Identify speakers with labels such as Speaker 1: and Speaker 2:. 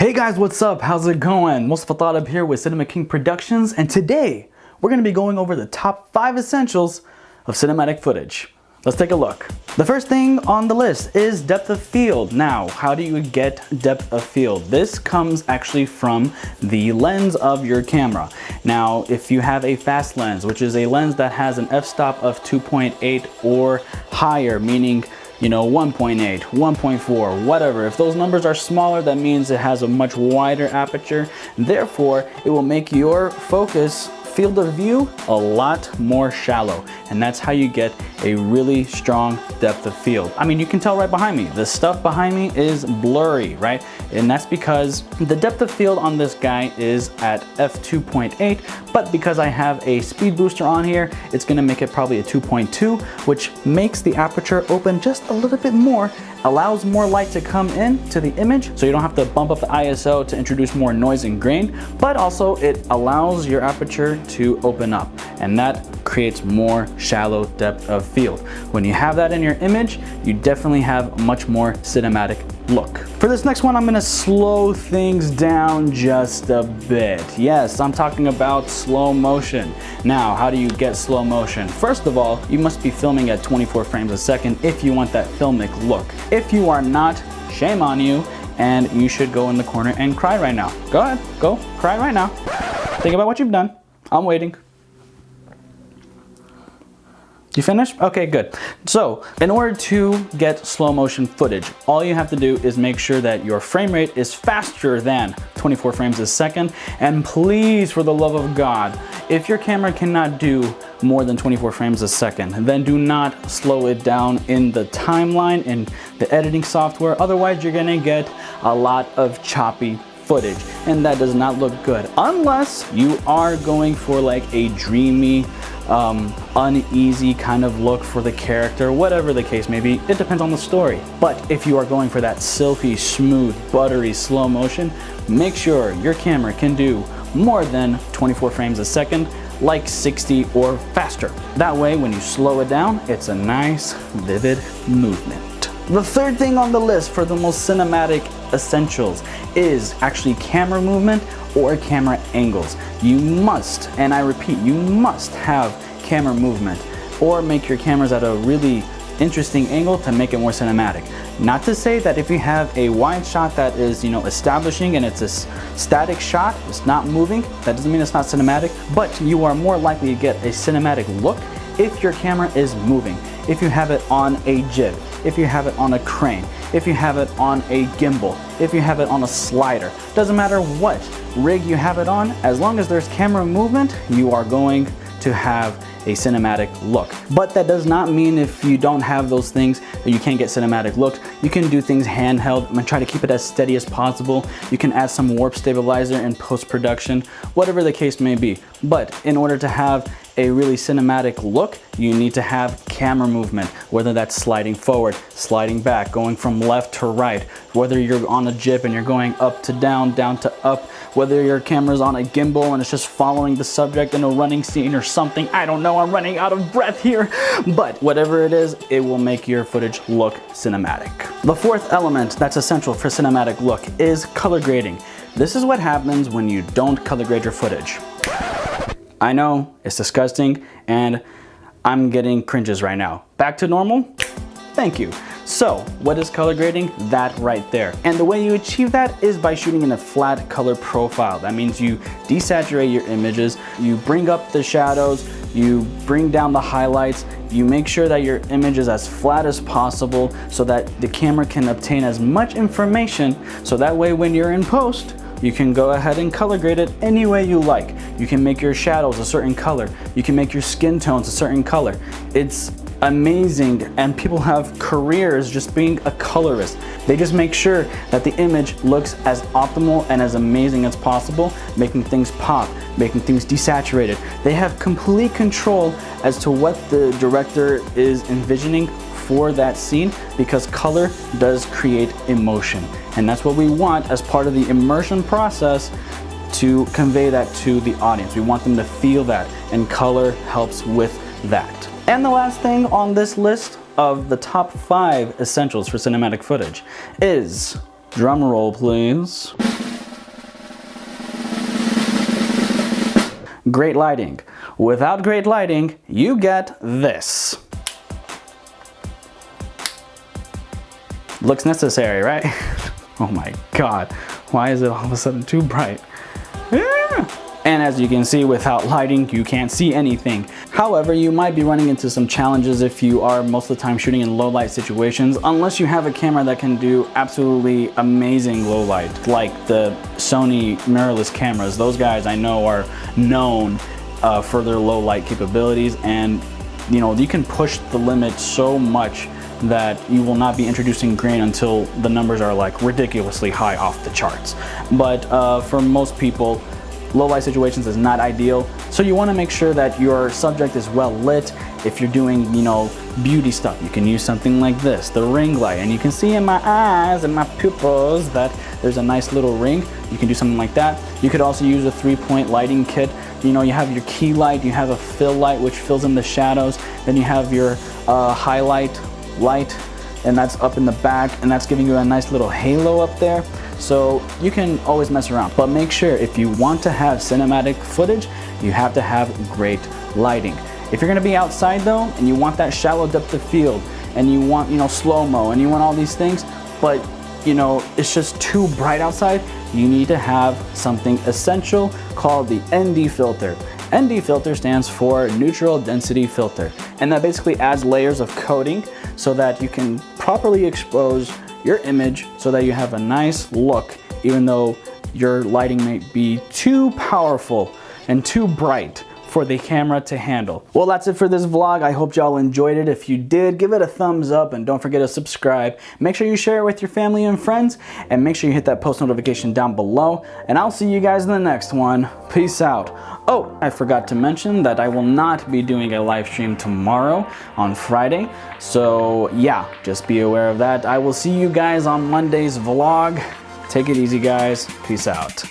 Speaker 1: Hey guys, what's up? How's it going? Mustafa Talib here with Cinema King Productions, and today we're going to be going over the top 5 essentials of cinematic footage. Let's take a look. The first thing on the list is depth of field. Now, how do you get depth of field? This comes actually from the lens of your camera. Now, if you have a fast lens, which is a lens that has an f-stop of 2.8 or higher, meaning 1.8, 1.4, whatever. If those numbers are smaller, that means it has a much wider aperture. Therefore, it will make your focus field of view a lot more shallow, and that's how you get a really strong depth of field. I mean, you can tell right behind me, the stuff behind me is blurry, right? And that's because the depth of field on this guy is at f2.8, but because I have a speed booster on here, it's gonna make it probably a 2.2, which makes the aperture open just a little bit more, allows more light to come in to the image, so you don't have to bump up the ISO to introduce more noise and grain, but also it allows your aperture to open up, and that creates more shallow depth of field. When you have that in your image, you definitely have a much more cinematic look. For this next one, I'm gonna slow things down just a bit. Yes, I'm talking about slow motion. Now, how do you get slow motion? First of all, you must be filming at 24 frames a second if you want that filmic look. If you are not, shame on you, and you should go in the corner and cry right now. Go ahead, go cry right now. Think about what you've done. I'm waiting. You finished? Okay, good. So, in order to get slow motion footage, all you have to do is make sure that your frame rate is faster than 24 frames a second. And please, for the love of God, if your camera cannot do more than 24 frames a second, then do not slow it down in the timeline, in the editing software. Otherwise, you're gonna get a lot of choppy footage, and that does not look good unless you are going for like a dreamy, uneasy kind of look for the character. Whatever the case may be, it depends on the story. But if you are going for that silky, smooth, buttery slow motion, make sure your camera can do more than 24 frames a second, like 60 or faster. That way, when you slow it down, it's a nice, vivid movement. The third thing on the list for the most cinematic essentials is actually camera movement or camera angles. You must, and I repeat, you must have camera movement or make your cameras at a really interesting angle to make it more cinematic. Not to say that if you have a wide shot that is, establishing and it's a static shot, it's not moving, that doesn't mean it's not cinematic, but you are more likely to get a cinematic look if your camera is moving. If you have it on a jib, if you have it on a crane, if you have it on a gimbal, if you have it on a slider, doesn't matter what rig you have it on, as long as there's camera movement, you are going to have a cinematic look. But that does not mean if you don't have those things that you can't get cinematic looks. You can do things handheld and try to keep it as steady as possible. You can add some warp stabilizer in post-production, whatever the case may be. But in order to have a really cinematic look, you need to have camera movement, whether that's sliding forward, sliding back, going from left to right, whether you're on a jib and you're going up to down, down to up, whether your camera's on a gimbal and it's just following the subject in a running scene or something. I don't know, I'm running out of breath here, but whatever it is, it will make your footage look cinematic. The fourth element that's essential for cinematic look is color grading. This is what happens when you don't color grade your footage. I know, it's disgusting, and I'm getting cringes right now. Back to normal? Thank you. So, what is color grading? That right there. And the way you achieve that is by shooting in a flat color profile. That means you desaturate your images, you bring up the shadows, you bring down the highlights, you make sure that your image is as flat as possible so that the camera can obtain as much information, so that way when you're in post, you can go ahead and color grade it any way you like. You can make your shadows a certain color. You can make your skin tones a certain color. It's amazing, and people have careers just being a colorist. They just make sure that the image looks as optimal and as amazing as possible, making things pop, making things desaturated. They have complete control as to what the director is envisioning for that scene, because color does create emotion. And that's what we want as part of the immersion process, to convey that to the audience. We want them to feel that, and color helps with that. And the last thing on this list of the top 5 essentials for cinematic footage is, drum roll please, great lighting. Without great lighting, you get this. Looks necessary, right? Oh my God, why is it all of a sudden too bright? And as you can see, without lighting, you can't see anything. However, you might be running into some challenges if you are most of the time shooting in low light situations, unless you have a camera that can do absolutely amazing low light, like the Sony mirrorless cameras. Those guys I know are known for their low light capabilities, and you know, you can push the limit so much that you will not be introducing grain until the numbers are like ridiculously high off the charts. But for most people, low light situations is not ideal. So you want to make sure that your subject is well lit. If you're doing, you know, beauty stuff, you can use something like this, the ring light. And you can see in my eyes and my pupils that there's a nice little ring. You can do something like that. You could also use a 3-point lighting kit. You know, you have your key light, you have a fill light, which fills in the shadows. Then you have your highlight light, and that's up in the back, and that's giving you a nice little halo up there. So you can always mess around, but make sure if you want to have cinematic footage, you have to have great lighting. If you're gonna be outside though, and you want that shallow depth of field, and you want, you know, slow-mo, and you want all these things, but you know, it's just too bright outside, you need to have something essential called the ND filter. ND filter stands for neutral density filter, and that basically adds layers of coating so that you can properly expose your image so that you have a nice look, even though your lighting may be too powerful and too bright for the camera to handle. Well, that's it for this vlog. I hope y'all enjoyed it. If you did, give it a thumbs up and don't forget to subscribe. Make sure you share it with your family and friends, and make sure you hit that post notification down below, and I'll see you guys in the next one. Peace out. Oh, I forgot to mention that I will not be doing a live stream tomorrow on Friday. So yeah, just be aware of that. I will see you guys on Monday's vlog. Take it easy, guys. Peace out.